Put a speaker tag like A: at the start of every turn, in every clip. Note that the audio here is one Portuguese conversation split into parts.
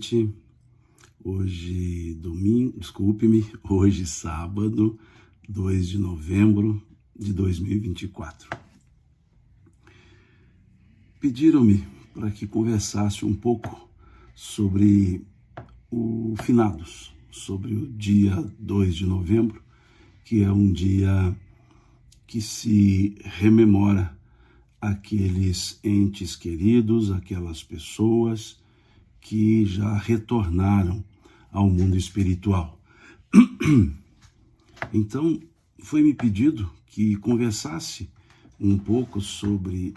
A: noite. Hoje hoje sábado, 2 de novembro de 2024. Pediram-me para que conversasse um pouco sobre o finados, sobre o dia 2 de novembro, que é um dia que se rememora aqueles entes queridos, aquelas pessoas que já retornaram ao mundo espiritual. Então, foi-me pedido que conversasse um pouco sobre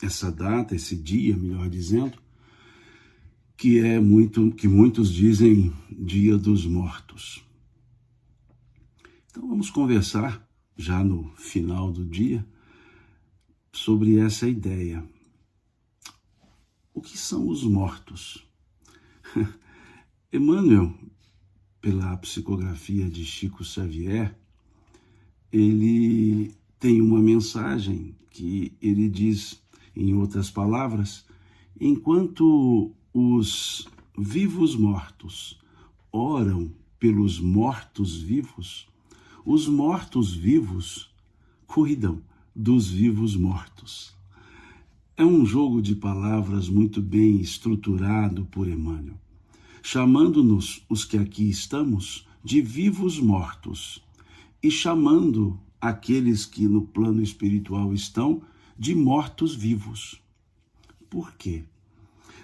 A: essa data, esse dia, melhor dizendo, que muitos dizem Dia dos Mortos. Então, vamos conversar, já no final do dia, sobre essa ideia. O que são os mortos? Emmanuel, pela psicografia de Chico Xavier, ele tem uma mensagem que ele diz, em outras palavras, enquanto os vivos mortos oram pelos mortos vivos, os mortos vivos cuidam dos vivos mortos. É um jogo de palavras muito bem estruturado por Emmanuel, chamando-nos, os que aqui estamos, de vivos mortos e chamando aqueles que no plano espiritual estão de mortos vivos. Por quê?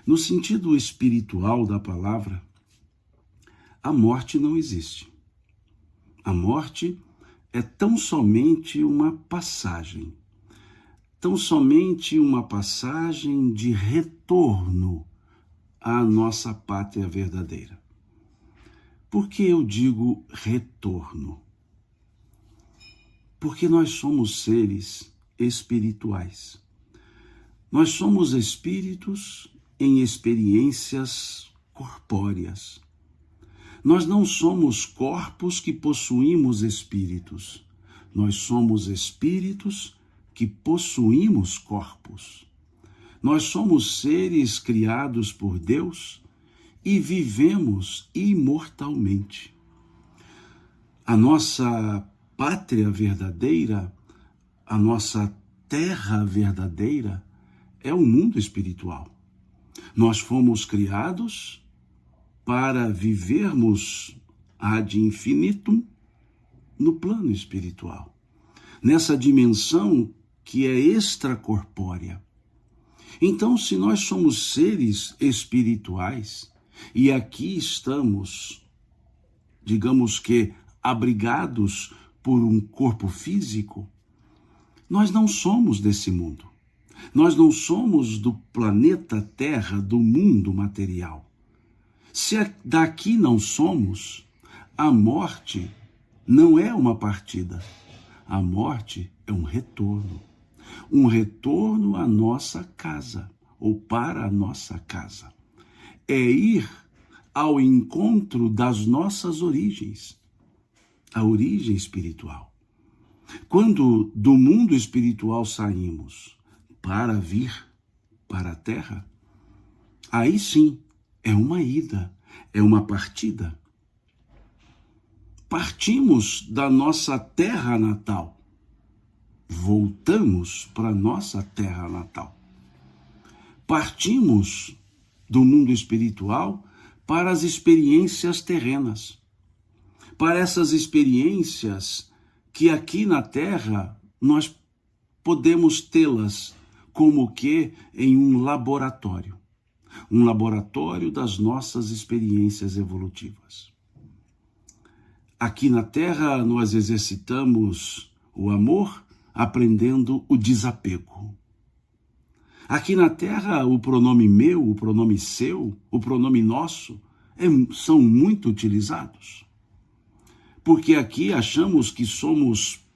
A: No sentido espiritual da palavra, a morte não existe. A morte é tão somente uma passagem, de retorno à nossa pátria verdadeira. Por que eu digo retorno? Porque nós somos seres espirituais. Nós somos espíritos em experiências corpóreas. Nós não somos corpos que possuímos espíritos. Nós somos espíritos que possuímos corpos. Nós somos seres criados por Deus e vivemos imortalmente. A nossa pátria verdadeira, a nossa terra verdadeira é o mundo espiritual. Nós fomos criados para vivermos ad infinitum no plano espiritual, nessa dimensão que é extracorpórea. Então, se nós somos seres espirituais e aqui estamos, digamos que, abrigados por um corpo físico, nós não somos desse mundo. Nós não somos do planeta Terra, do mundo material. Se daqui não somos, a morte não é uma partida. A morte é um retorno à nossa casa, ou para a nossa casa. É ir ao encontro das nossas origens, a origem espiritual. Quando do mundo espiritual saímos para vir para a Terra, aí sim, é uma ida, é uma partida. Partimos da nossa terra natal, voltamos para a nossa terra natal. Partimos do mundo espiritual para as experiências terrenas, para essas experiências que aqui na Terra nós podemos tê-las como que em um laboratório das nossas experiências evolutivas. Aqui na Terra nós exercitamos o amor aprendendo o desapego. Aqui na Terra o pronome meu, o pronome seu, o pronome nosso são muito utilizados. Porque aqui achamos que somos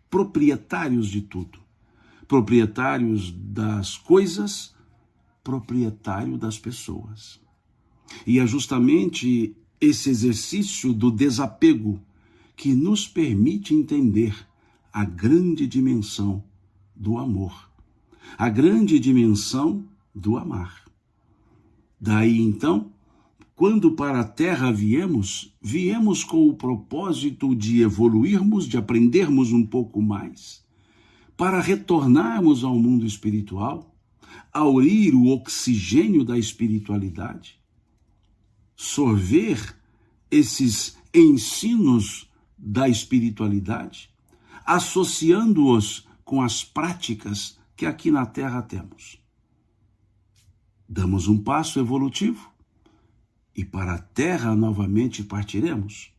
A: proprietários de tudo. Proprietários das coisas, proprietário das pessoas. E é justamente esse exercício do desapego que nos permite entender a grande dimensão do amor, a grande dimensão do amar. Daí então, quando para a Terra viemos com o propósito de evoluirmos, de aprendermos um pouco mais, para retornarmos ao mundo espiritual, aurir o oxigênio da espiritualidade, sorver esses ensinos da espiritualidade, associando-os com as práticas que aqui na Terra temos. Damos um passo evolutivo e para a Terra novamente partiremos,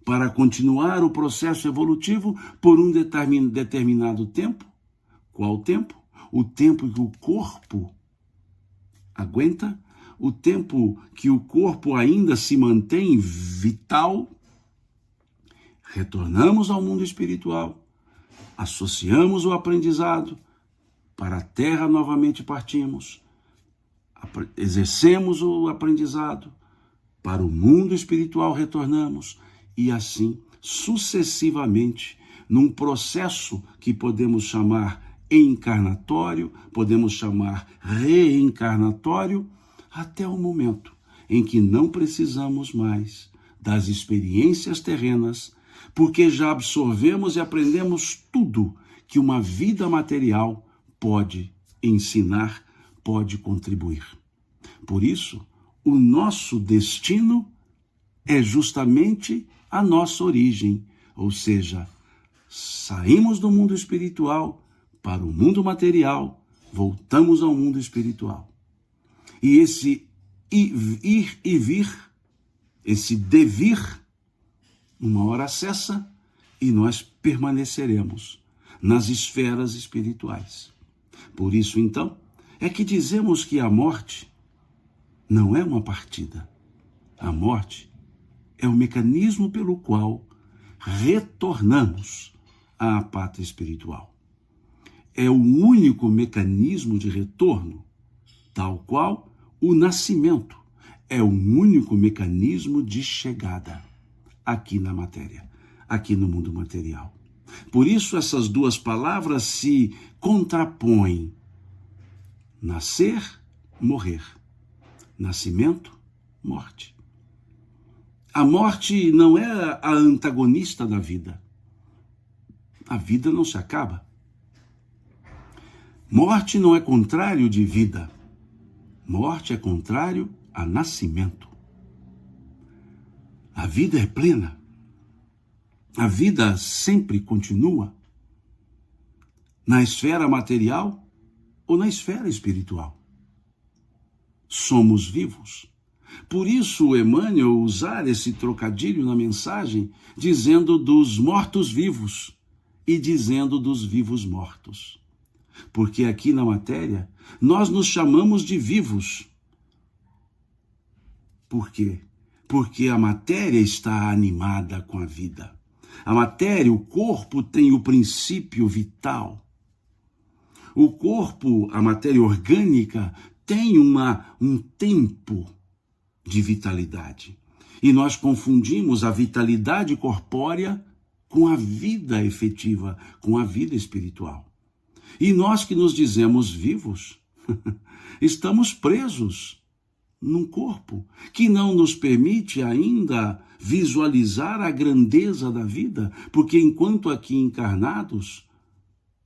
A: para continuar o processo evolutivo por um determinado tempo. Qual tempo? O tempo que o corpo aguenta, o tempo que o corpo ainda se mantém vital. Retornamos ao mundo espiritual, associamos o aprendizado, para a Terra novamente partimos, exercemos o aprendizado, para o mundo espiritual retornamos, e assim sucessivamente, num processo que podemos chamar encarnatório, podemos chamar reencarnatório, até o momento em que não precisamos mais das experiências terrenas, porque já absorvemos e aprendemos tudo que uma vida material pode ensinar, pode contribuir. Por isso, o nosso destino é justamente a nossa origem, ou seja, saímos do mundo espiritual para o mundo material, voltamos ao mundo espiritual. E esse ir e vir, esse devir, uma hora cessa e nós permaneceremos nas esferas espirituais. Por isso, então, é que dizemos que a morte não é uma partida. A morte é o mecanismo pelo qual retornamos à pátria espiritual. É o único mecanismo de retorno, tal qual o nascimento é o único mecanismo de chegada aqui na matéria, aqui no mundo material. Por isso essas duas palavras se contrapõem. Nascer, morrer. Nascimento, morte. A morte não é a antagonista da vida. A vida não se acaba. Morte não é contrário de vida. Morte é contrário a nascimento. A vida é plena. A vida sempre continua. Na esfera material ou na esfera espiritual. Somos vivos. Por isso, Emmanuel usar esse trocadilho na mensagem, dizendo dos mortos-vivos e dizendo dos vivos-mortos. Porque aqui na matéria, nós nos chamamos de vivos. Por quê? Porque a matéria está animada com a vida. A matéria, o corpo, tem o princípio vital. O corpo, a matéria orgânica, tem um tempo de vitalidade. E nós confundimos a vitalidade corpórea com a vida efetiva, com a vida espiritual. E nós que nos dizemos vivos, estamos presos num corpo que não nos permite ainda visualizar a grandeza da vida, porque enquanto aqui encarnados,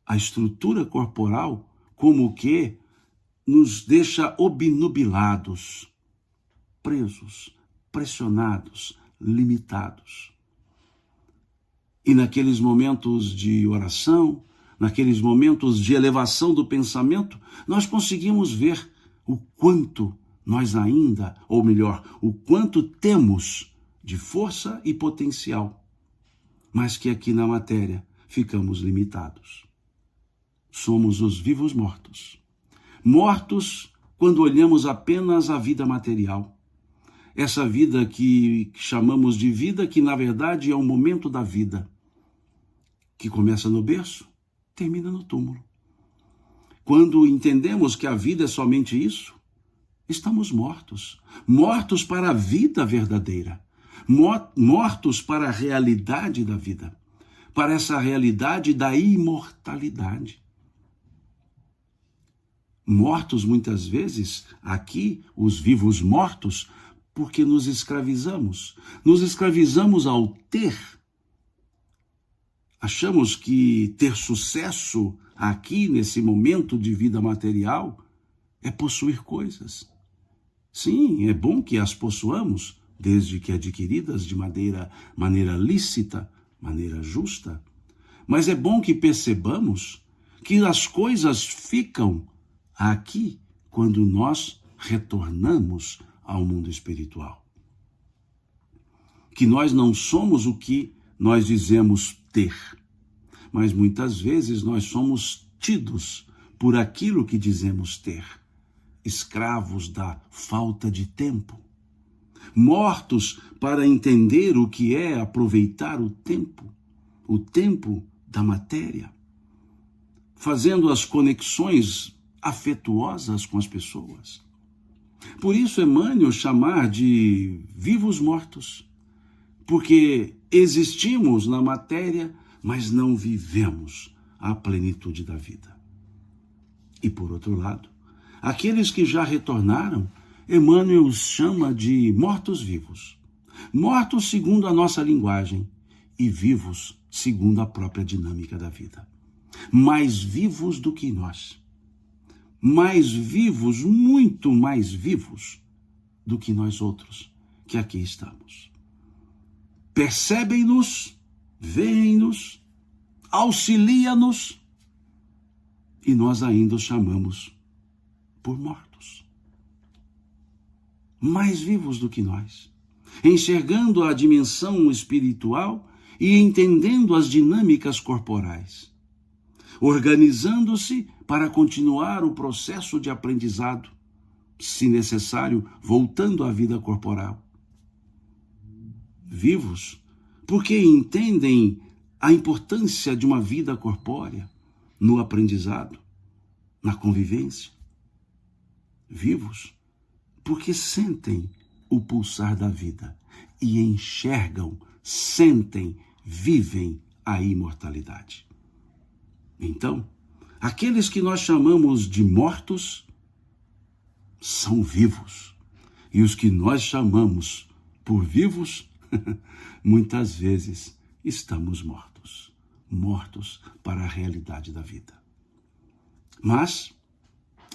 A: a estrutura corporal como que nos deixa obnubilados, presos, pressionados, limitados. E naqueles momentos de oração, naqueles momentos de elevação do pensamento, nós conseguimos ver o quanto nós ainda, ou melhor, o quanto temos de força e potencial, mas que aqui na matéria ficamos limitados. Somos os vivos mortos. Mortos quando olhamos apenas a vida material. Essa vida que chamamos de vida, que na verdade é um momento da vida, que começa no berço, termina no túmulo. Quando entendemos que a vida é somente isso, estamos mortos. Mortos para a vida verdadeira. Mortos para a realidade da vida. Para essa realidade da imortalidade. Mortos muitas vezes, aqui, os vivos mortos, porque nos escravizamos. Nos escravizamos ao ter. Achamos que ter sucesso aqui, nesse momento de vida material, é possuir coisas. Sim, é bom que as possuamos, desde que adquiridas de maneira lícita, maneira justa. Mas é bom que percebamos que as coisas ficam aqui quando nós retornamos ao mundo espiritual. Que nós não somos o que nós dizemos ter, mas muitas vezes nós somos tidos por aquilo que dizemos ter, escravos da falta de tempo, mortos para entender o que é aproveitar o tempo da matéria, fazendo as conexões afetuosas com as pessoas. Por isso Emmanuel chamar de vivos mortos, porque existimos na matéria, mas não vivemos a plenitude da vida. E por outro lado, aqueles que já retornaram, Emmanuel os chama de mortos-vivos. Mortos segundo a nossa linguagem e vivos segundo a própria dinâmica da vida. Mais vivos do que nós. Mais vivos, muito mais vivos do que nós outros que aqui estamos. Percebem-nos, veem-nos, auxilia-nos e nós ainda os chamamos por mortos. Mais vivos do que nós, enxergando a dimensão espiritual e entendendo as dinâmicas corporais, organizando-se para continuar o processo de aprendizado, se necessário, voltando à vida corporal. Vivos, porque entendem a importância de uma vida corpórea no aprendizado, na convivência. Vivos, porque sentem o pulsar da vida e enxergam, sentem, vivem a imortalidade. Então, aqueles que nós chamamos de mortos são vivos. E os que nós chamamos por vivos, muitas vezes estamos mortos. Mortos para a realidade da vida. Mas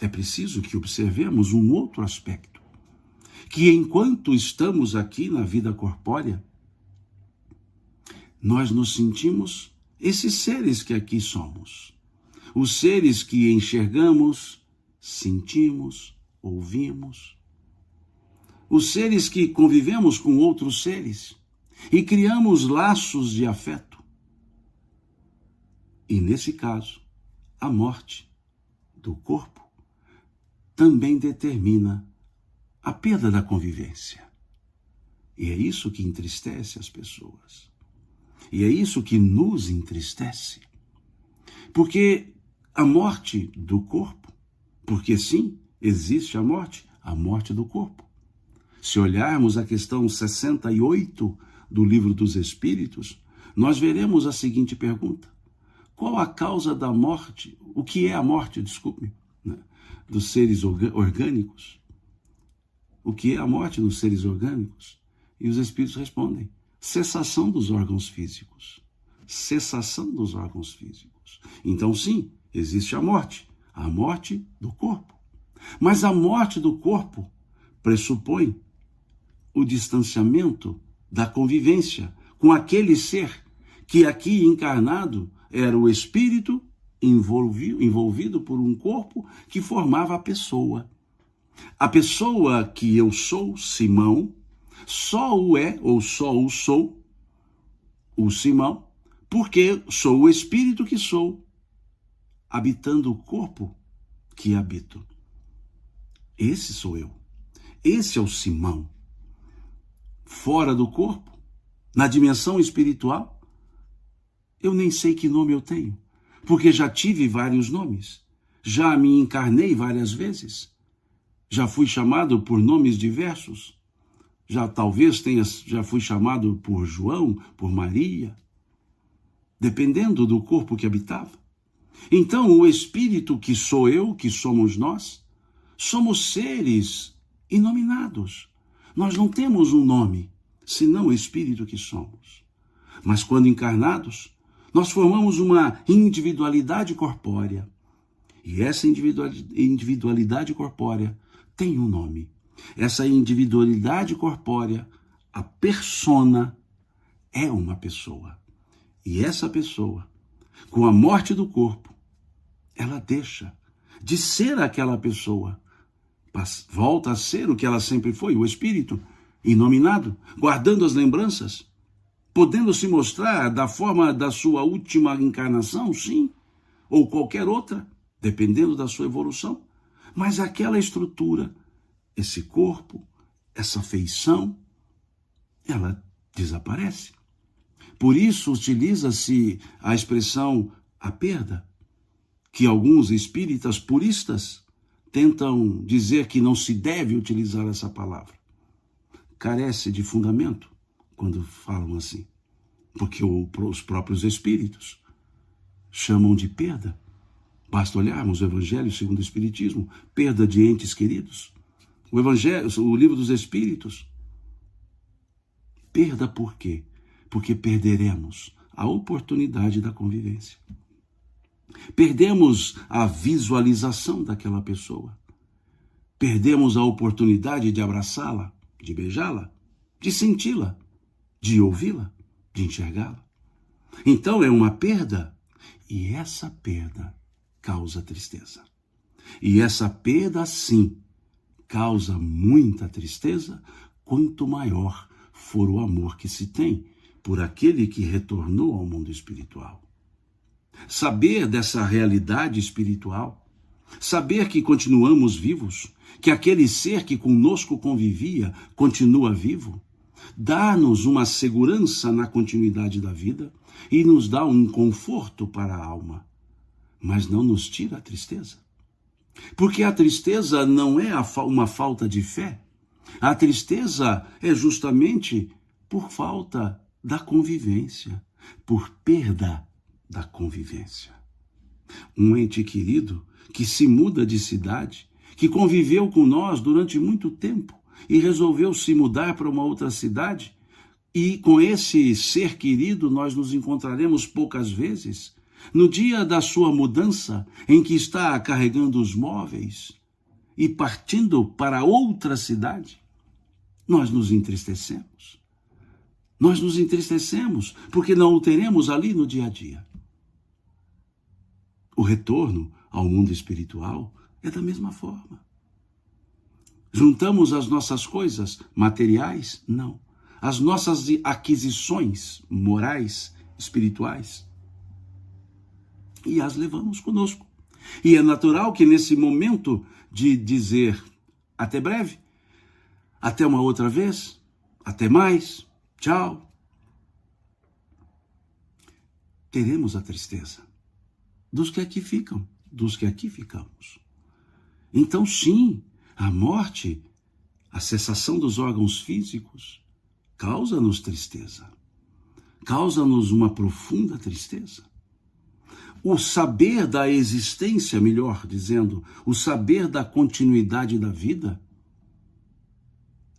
A: é preciso que observemos um outro aspecto. Que enquanto estamos aqui na vida corpórea, nós nos sentimos esses seres que aqui somos. Os seres que enxergamos, sentimos, ouvimos. Os seres que convivemos com outros seres e criamos laços de afeto. E nesse caso, a morte do corpo também determina a perda da convivência. E é isso que entristece as pessoas. E é isso que nos entristece. Porque a morte do corpo, porque sim, existe a morte do corpo. Se olharmos a questão 68 do Livro dos Espíritos, nós veremos a seguinte pergunta: qual a causa da morte? O que é a morte, desculpe, né, dos seres orgânicos? O que é a morte dos seres orgânicos? E os Espíritos respondem: cessação dos órgãos físicos. Cessação dos órgãos físicos. Então, sim, existe a morte do corpo. Mas a morte do corpo pressupõe o distanciamento da convivência com aquele ser que aqui encarnado era o espírito envolvido por um corpo que formava a pessoa. A pessoa que eu sou, Simão, só o é, ou só o sou, o Simão, porque sou o espírito que sou, habitando o corpo que habito. Esse sou eu. Esse é o Simão. Fora do corpo, na dimensão espiritual, eu nem sei que nome eu tenho, porque já tive vários nomes, já me encarnei várias vezes, já fui chamado por nomes diversos, já fui chamado por João, por Maria, dependendo do corpo que habitava. Então, o espírito que sou eu, que somos nós, somos seres inominados. Nós não temos um nome, senão o espírito que somos. Mas quando encarnados, nós formamos uma individualidade corpórea. E essa individualidade corpórea tem um nome. Essa individualidade corpórea, a persona, é uma pessoa. E essa pessoa, com a morte do corpo, ela deixa de ser aquela pessoa, volta a ser o que ela sempre foi, o espírito inominado, guardando as lembranças, podendo se mostrar da forma da sua última encarnação, sim, ou qualquer outra, dependendo da sua evolução. Mas aquela estrutura, esse corpo, essa feição, ela desaparece. Por isso utiliza-se a expressão a perda, que alguns espíritas puristas tentam dizer que não se deve utilizar essa palavra. Carece de fundamento quando falam assim, porque os próprios espíritos chamam de perda. Basta olharmos o Evangelho segundo o Espiritismo, perda de entes queridos. O Evangelho, o Livro dos Espíritos. Perda por quê? Porque perderemos a oportunidade da convivência. Perdemos a visualização daquela pessoa. Perdemos a oportunidade de abraçá-la, de beijá-la, de senti-la, de ouvi-la, de enxergá-la. Então é uma perda, e essa perda causa tristeza. E essa perda, sim, causa muita tristeza, quanto maior for o amor que se tem por aquele que retornou ao mundo espiritual. Saber dessa realidade espiritual, saber que continuamos vivos, que aquele ser que conosco convivia continua vivo, dá-nos uma segurança na continuidade da vida e nos dá um conforto para a alma, mas não nos tira a tristeza. Porque a tristeza não é uma falta de fé, a tristeza é justamente por falta da convivência, por perda da convivência. Um ente querido que se muda de cidade, que conviveu com nós durante muito tempo e resolveu se mudar para uma outra cidade, e com esse ser querido nós nos encontraremos poucas vezes, no dia da sua mudança, em que está carregando os móveis e partindo para outra cidade, nós nos entristecemos. Nós nos entristecemos porque não o teremos ali no dia a dia. O retorno ao mundo espiritual é da mesma forma. Juntamos as nossas coisas materiais? Não. As nossas aquisições morais, espirituais, e as levamos conosco. E é natural que nesse momento de dizer até breve, até uma outra vez, até mais, tchau, teremos a tristeza dos que aqui ficam, dos que aqui ficamos. Então, sim, a morte, a cessação dos órgãos físicos, causa-nos tristeza, causa-nos uma profunda tristeza. O saber da existência, melhor dizendo, o saber da continuidade da vida,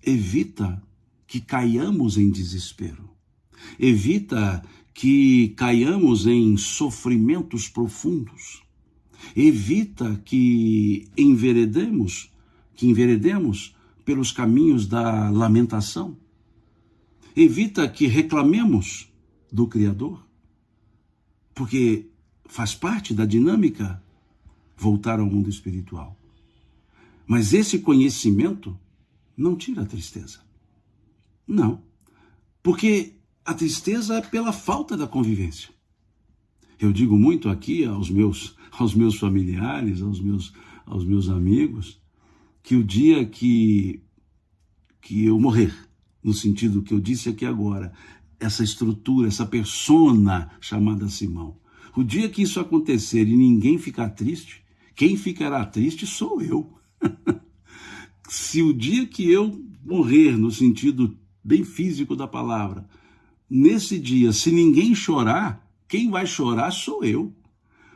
A: evita que caiamos em desespero, evita que caiamos em sofrimentos profundos, evita que enveredemos pelos caminhos da lamentação, evita que reclamemos do Criador, porque faz parte da dinâmica voltar ao mundo espiritual. Mas esse conhecimento não tira a tristeza. Não, porque a tristeza é pela falta da convivência. Eu digo muito aqui aos meus familiares, aos meus amigos, que o dia que eu morrer, no sentido que eu disse aqui agora, essa estrutura, essa persona chamada Simão, o dia que isso acontecer e ninguém ficar triste, quem ficará triste sou eu. Se o dia que eu morrer, no sentido bem físico da palavra, nesse dia, se ninguém chorar, quem vai chorar sou eu.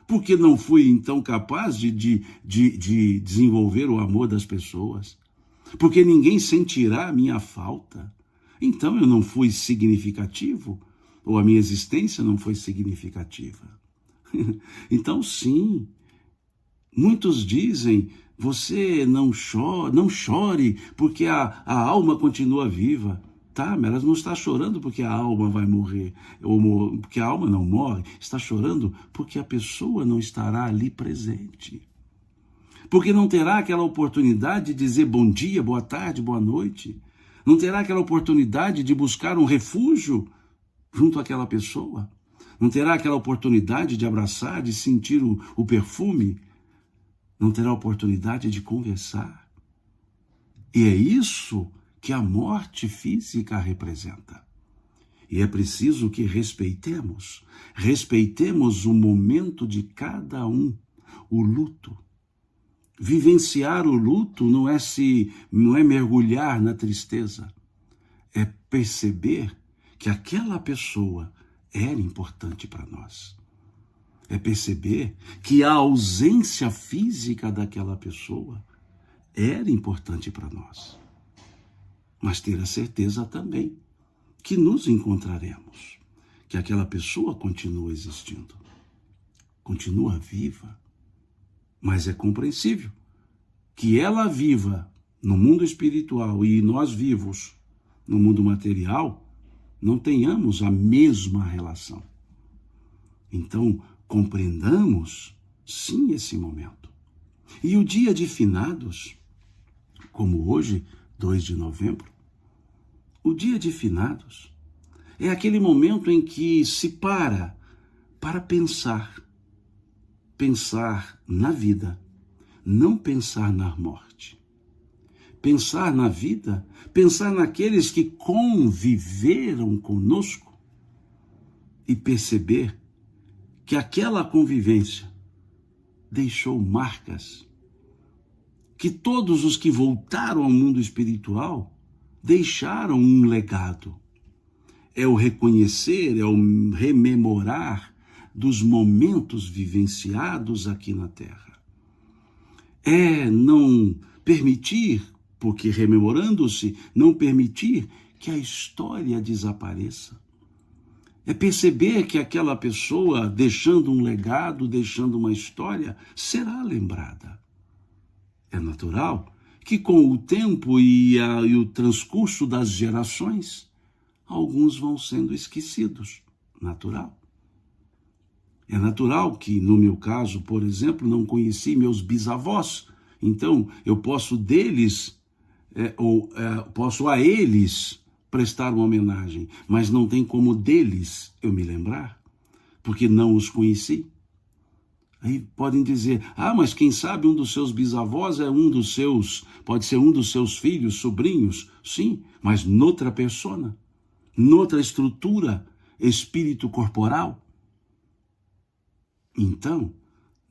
A: Porque não fui então capaz de desenvolver o amor das pessoas? Porque ninguém sentirá a minha falta? Então eu não fui significativo? Ou a minha existência não foi significativa? Então sim, muitos dizem, você não chore porque a alma continua viva. Tá, mas ela não está chorando porque a alma vai morrer, ou porque a alma não morre, está chorando porque a pessoa não estará ali presente. Porque não terá aquela oportunidade de dizer bom dia, boa tarde, boa noite. Não terá aquela oportunidade de buscar um refúgio junto àquela pessoa. Não terá aquela oportunidade de abraçar, de sentir o perfume. Não terá oportunidade de conversar. E é isso que a morte física representa. E é preciso que respeitemos o momento de cada um, o luto. Vivenciar o luto não é mergulhar na tristeza, é perceber que aquela pessoa era importante para nós. É perceber que a ausência física daquela pessoa era importante para nós. Mas ter a certeza também que nos encontraremos, que aquela pessoa continua existindo, continua viva. Mas é compreensível que ela viva no mundo espiritual e nós vivos no mundo material não tenhamos a mesma relação. Então, compreendamos sim esse momento. E o dia de finados, como hoje, 2 de novembro, o dia de finados é aquele momento em que se para pensar na vida, não pensar na morte. Pensar na vida, pensar naqueles que conviveram conosco e perceber que aquela convivência deixou marcas, que todos os que voltaram ao mundo espiritual deixaram um legado. É o reconhecer, é o rememorar dos momentos vivenciados aqui na Terra. É não permitir, porque rememorando-se, não permitir que a história desapareça. É perceber que aquela pessoa, deixando um legado, deixando uma história, será lembrada. É natural que com o tempo e o transcurso das gerações, alguns vão sendo esquecidos. Natural. É natural que, no meu caso, por exemplo, não conheci meus bisavós. Então, eu posso posso a eles prestar uma homenagem, mas não tem como deles eu me lembrar, porque não os conheci. Aí podem dizer, mas quem sabe um dos seus bisavós pode ser um dos seus filhos, sobrinhos. Sim, mas noutra persona, noutra estrutura, espírito corporal. Então,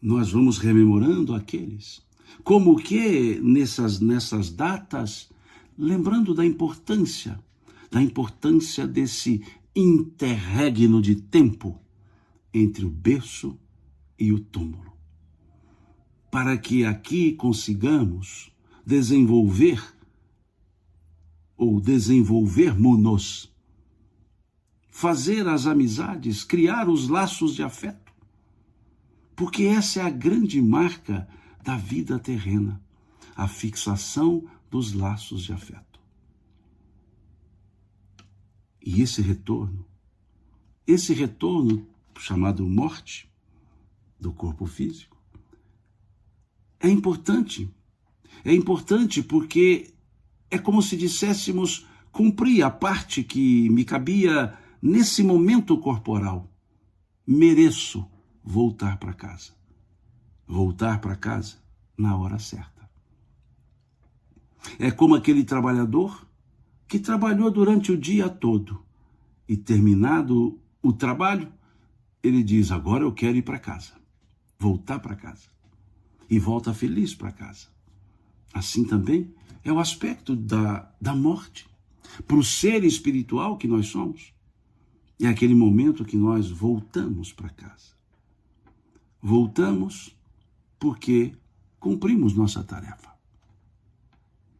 A: nós vamos rememorando aqueles. Como que nessas datas, lembrando da importância desse interregno de tempo entre o berço e o túmulo, para que aqui consigamos desenvolvermos-nos, fazer as amizades, criar os laços de afeto, porque essa é a grande marca da vida terrena, a fixação dos laços de afeto. E esse retorno chamado morte, do corpo físico, é importante. É importante porque é como se disséssemos cumprir a parte que me cabia nesse momento corporal. Mereço voltar para casa. Voltar para casa na hora certa. É como aquele trabalhador que trabalhou durante o dia todo e, terminado o trabalho, ele diz, agora eu quero ir para casa. Voltar para casa. E volta feliz para casa. Assim também é o aspecto da morte. Para o ser espiritual que nós somos, é aquele momento que nós voltamos para casa. Voltamos porque cumprimos nossa tarefa.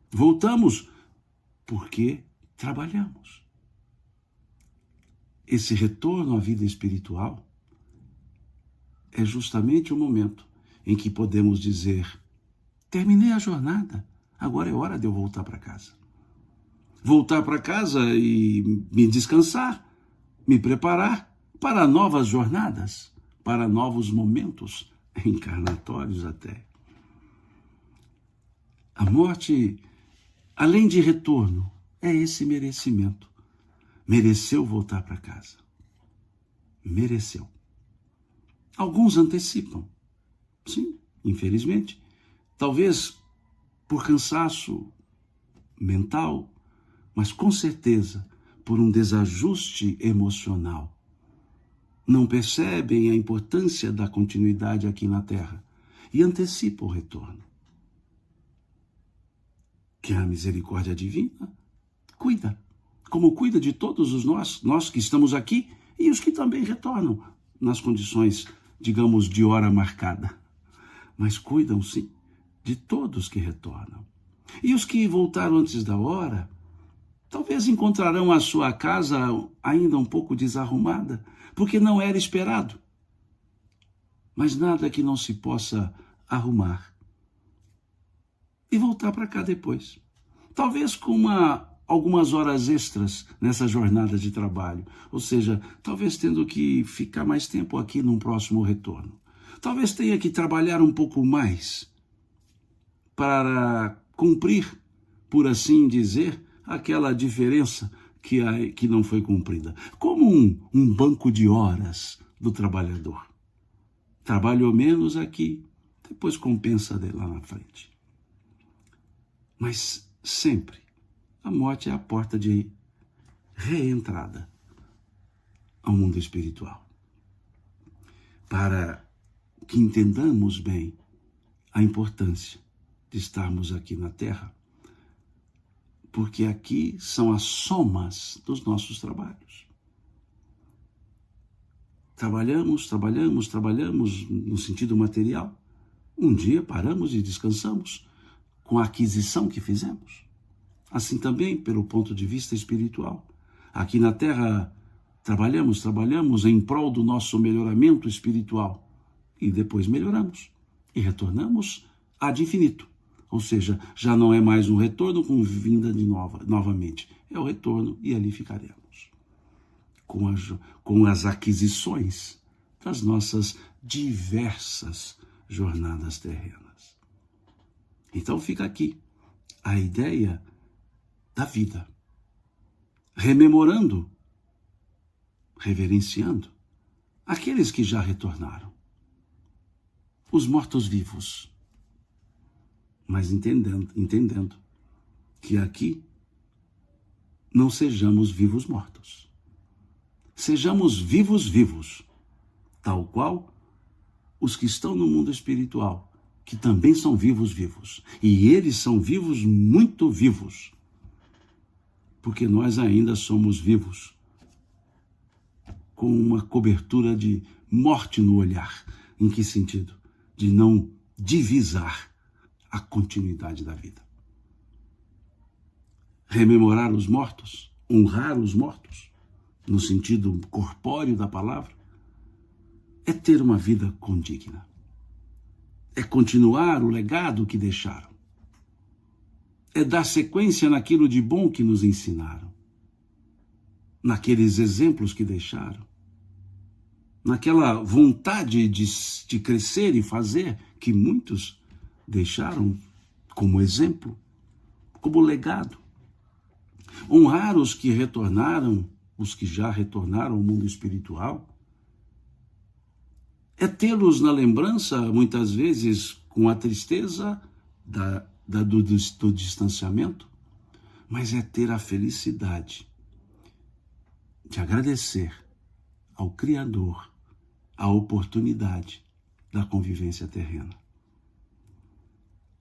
A: Voltamos porque trabalhamos. Esse retorno à vida espiritual é justamente o momento em que podemos dizer: terminei a jornada, agora é hora de eu voltar para casa. Voltar para casa e me descansar, me preparar para novas jornadas, para novos momentos encarnatórios até. A morte, além de retorno, é esse merecimento. Mereceu voltar para casa. Mereceu. Alguns antecipam. Sim, infelizmente. Talvez por cansaço mental, mas com certeza por um desajuste emocional. Não percebem a importância da continuidade aqui na Terra e antecipam o retorno. Que a misericórdia divina cuida, como cuida de todos os nós que estamos aqui e os que também retornam nas condições, digamos, de hora marcada. Mas cuidam, sim, de todos que retornam. E os que voltaram antes da hora, talvez encontrarão a sua casa ainda um pouco desarrumada, porque não era esperado. Mas nada que não se possa arrumar e voltar para cá depois. Talvez com algumas horas extras nessa jornada de trabalho. Ou seja, talvez tendo que ficar mais tempo aqui num próximo retorno. Talvez tenha que trabalhar um pouco mais para cumprir, por assim dizer, aquela diferença que não foi cumprida. Como um banco de horas do trabalhador. Trabalhou menos aqui, depois compensa lá na frente. Mas sempre a morte é a porta de reentrada ao mundo espiritual. Para que entendamos bem a importância de estarmos aqui na Terra, porque aqui são as somas dos nossos trabalhos. Trabalhamos no sentido material. Um dia paramos e descansamos com a aquisição que fizemos. Assim também pelo ponto de vista espiritual. Aqui na Terra trabalhamos em prol do nosso melhoramento espiritual. E depois melhoramos e retornamos ad infinito. Ou seja, já não é mais um retorno com vinda de novamente. É o retorno e ali ficaremos. Com as aquisições das nossas diversas jornadas terrenas. Então fica aqui a ideia da vida. Rememorando, reverenciando aqueles que já retornaram. Os mortos-vivos. Mas entendendo que aqui não sejamos vivos-mortos. Sejamos vivos-vivos, tal qual os que estão no mundo espiritual, que também são vivos-vivos. E eles são vivos, muito vivos, porque nós ainda somos vivos, com uma cobertura de morte no olhar. Em que sentido? De não divisar a continuidade da vida. Rememorar os mortos, honrar os mortos, no sentido corpóreo da palavra, é ter uma vida condigna. É continuar o legado que deixaram. É dar sequência naquilo de bom que nos ensinaram. Naqueles exemplos que deixaram. Naquela vontade de crescer e fazer que muitos deixaram como exemplo, como legado. Honrar os que retornaram, os que já retornaram ao mundo espiritual, é tê-los na lembrança, muitas vezes com a tristeza do distanciamento, mas é ter a felicidade de agradecer ao Criador a oportunidade da convivência terrena.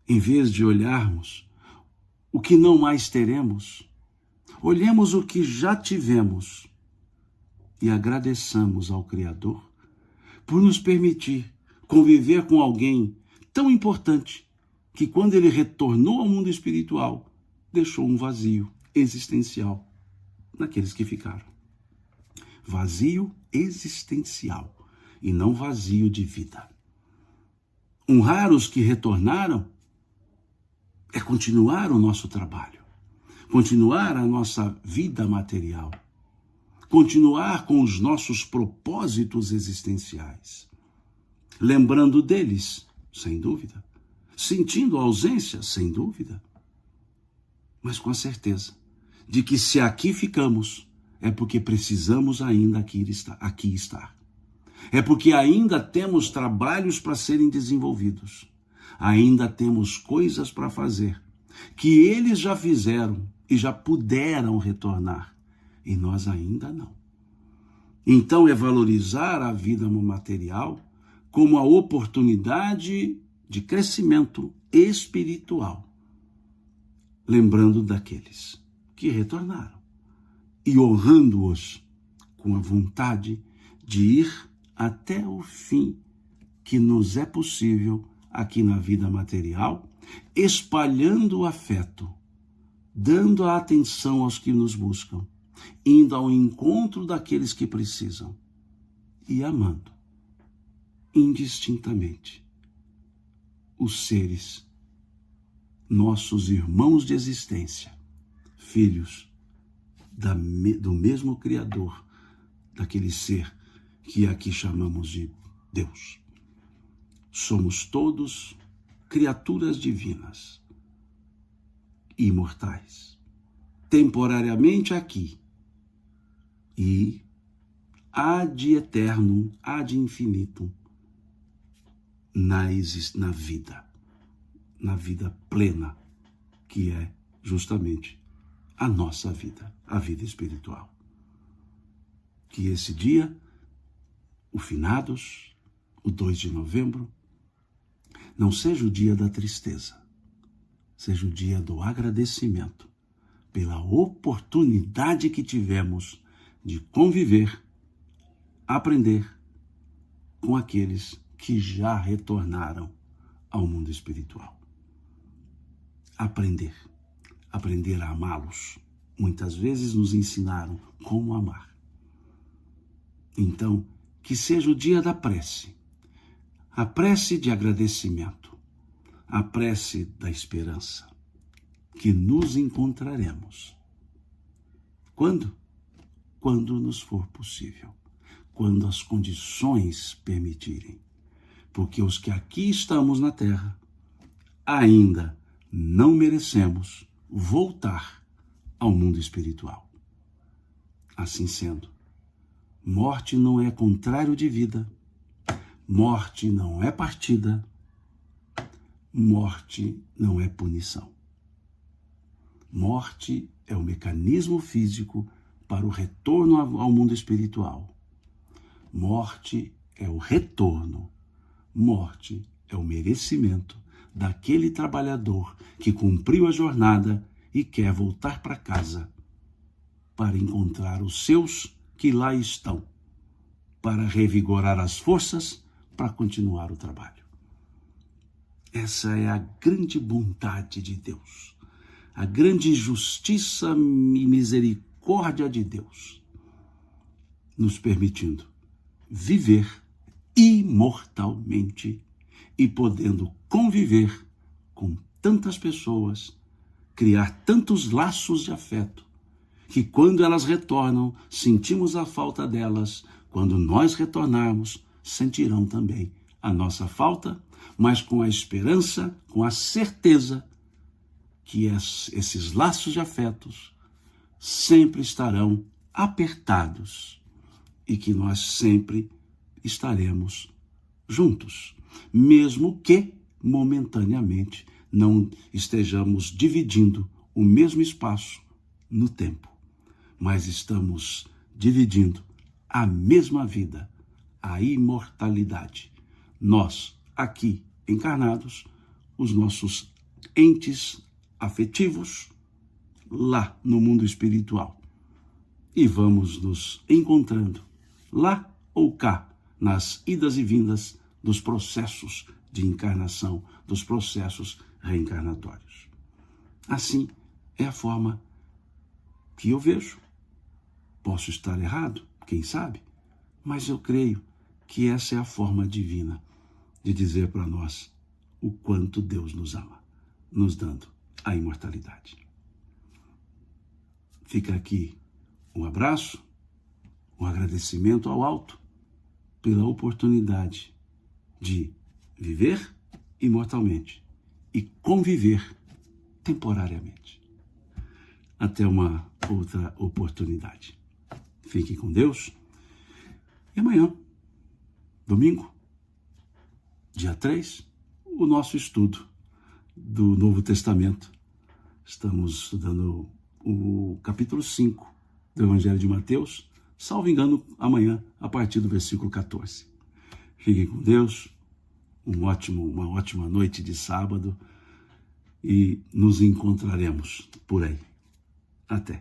A: Em vez de olharmos o que não mais teremos, olhemos o que já tivemos e agradeçamos ao Criador por nos permitir conviver com alguém tão importante que, quando ele retornou ao mundo espiritual, deixou um vazio existencial naqueles que ficaram. Vazio existencial e não vazio de vida. Honrar os que retornaram é continuar o nosso trabalho, continuar a nossa vida material, continuar com os nossos propósitos existenciais, lembrando deles, sem dúvida, sentindo a ausência, sem dúvida, mas com a certeza de que, se aqui ficamos, é porque precisamos ainda aqui estar. É porque ainda temos trabalhos para serem desenvolvidos. Ainda temos coisas para fazer que eles já fizeram e já puderam retornar, e nós ainda não. Então é valorizar a vida material como a oportunidade de crescimento espiritual, lembrando daqueles que retornaram e honrando-os com a vontade de ir até o fim que nos é possível aqui na vida material, espalhando o afeto, dando a atenção aos que nos buscam, indo ao encontro daqueles que precisam e amando indistintamente os seres, nossos irmãos de existência, filhos do mesmo Criador, daquele ser que aqui chamamos de Deus. Somos todos criaturas divinas, imortais, temporariamente aqui e ad eternum, ad infinitum, na vida plena, que é justamente a nossa vida, a vida espiritual. Que esse dia, o finados, o 2 de novembro, não seja o dia da tristeza, seja o dia do agradecimento pela oportunidade que tivemos de conviver, aprender com aqueles que já retornaram ao mundo espiritual. Aprender a amá-los. Muitas vezes nos ensinaram como amar. Então, que seja o dia da prece, a prece de agradecimento, a prece da esperança, que nos encontraremos. Quando? Quando nos for possível, quando as condições permitirem, porque os que aqui estamos na Terra ainda não merecemos voltar ao mundo espiritual. Assim sendo, morte não é contrário de vida, morte não é partida, morte não é punição. Morte é o mecanismo físico para o retorno ao mundo espiritual. Morte é o retorno. Morte é o merecimento daquele trabalhador que cumpriu a jornada e quer voltar para casa para encontrar os seus que lá estão, para revigorar as forças para continuar o trabalho. Essa é a grande bondade de Deus, a grande justiça e misericórdia de Deus, nos permitindo viver imortalmente e podendo conviver com tantas pessoas, criar tantos laços de afeto, que quando elas retornam, sentimos a falta delas, quando nós retornarmos, sentirão também a nossa falta, mas com a esperança, com a certeza que esses laços de afetos sempre estarão apertados e que nós sempre estaremos juntos, mesmo que momentaneamente não estejamos dividindo o mesmo espaço no tempo, mas estamos dividindo a mesma vida, a imortalidade. Nós, aqui encarnados, os nossos entes afetivos, lá no mundo espiritual. E vamos nos encontrando lá ou cá, nas idas e vindas dos processos de encarnação, dos processos reencarnatórios. Assim é a forma que eu vejo. Posso estar errado, quem sabe, mas eu creio que essa é a forma divina de dizer para nós o quanto Deus nos ama, nos dando a imortalidade. Fica aqui um abraço, um agradecimento ao alto pela oportunidade de viver imortalmente e conviver temporariamente. Até uma outra oportunidade. Fiquem com Deus. E amanhã, domingo, dia 3, o nosso estudo do Novo Testamento. Estamos estudando o capítulo 5 do Evangelho de Mateus, salvo engano, amanhã, a partir do versículo 14. Fiquem com Deus, uma ótima noite de sábado e nos encontraremos por aí. Até.